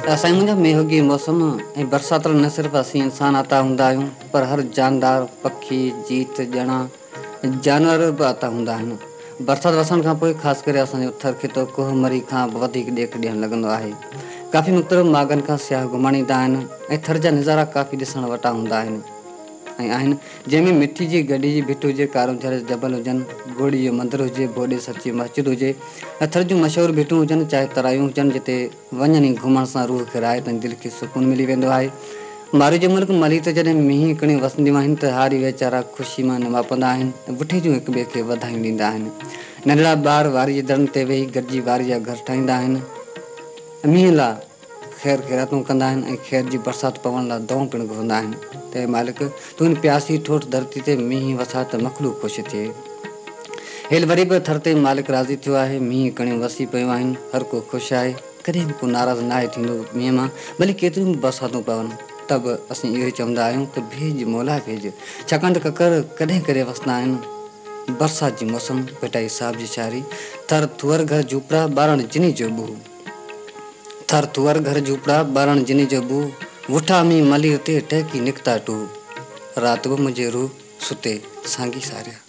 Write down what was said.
असां मुंहिंजा मेहोगी मौसम ऐं बरसाति न सिर्फ़ु असीं इंसान आता हूंदा आहियूं पर हर जानदार पखी जीत ॼणा जानवर बि आता हूंदा आहिनि। बरसाति वसण खां पोइ ख़ासि करे असांजो थरखितो कोहमरी खां बि वधीक ॾेख ॾियणु लॻंदो आहे। काफ़ी मुख़्तलिफ़ मार्गनि खां सियाह घुमण ईंदा आहिनि ऐं थर जा नज़ारा काफ़ी ॾिसण वटा हूंदा आहिनि जंहिंमें मिठी जी गॾी जी भिट हुजे, कारूंझर जबल हुजनि, घोड़ी जो मंदरु हुजे, बोॾे सची मस्जिद हुजे, थर जूं मशहूरु भिटूं हुजनि, चाहे तरायूं हुजनि, जिते वञणी घुमण सां रूह खिराए त दिलि खे सुकूनु मिली वेंदो आहे। मारू जो मुल्क मली त जॾहिं मींहं कणी वसंदियूं आहिनि त हारी वीचारा ख़ुशी मां न वापंदा आहिनि ऐं बुठे जूं हिक ॿिए खे वधायूं ॾींदा आहिनि। नंढड़ा ॿार वारी जे दरनि ते वेही गॾिजी वारी जा घर ठाहींदा आहिनि, मींहं लाइ ख़ैर ख़ैरातूं कंदा आहिनि ऐं ख़ैर जी बरसाति पवण लाइ दुआऊं पिणु घुरंदा आहिनि। त मालिक तूं हिन प्यासी ठोठ धरती ते मींहं वसा त मखलूक ख़ुशि थिए। हेल वरी बि थर ते मालिक राज़ी थियो आहे, मींहं कणियूं वसी पियूं आहिनि, हर को ख़ुशि आहे, कॾहिं बि को नाराज़ न आहे थींदो मींहं मां, भली केतिरियूं बि बरसातूं पवनि त बि असीं इहो ई चवंदा आहियूं त भेज मोला भेज, छाकाणि त ककर कॾहिं कॾहिं वसंदा आहिनि। बरसाति जी मौसम पिटाई साहिब जी शाइरी। थर थुअर घर झूपड़ा ॿारण जिनी जो बू, थर थुअर घर झूपड़ा ॿारण जिनी जो बू, वुठा मींहं मली ते टहकी निकिता टू, राति बि मुंहिंजे रूह सुते साॻी सारिया।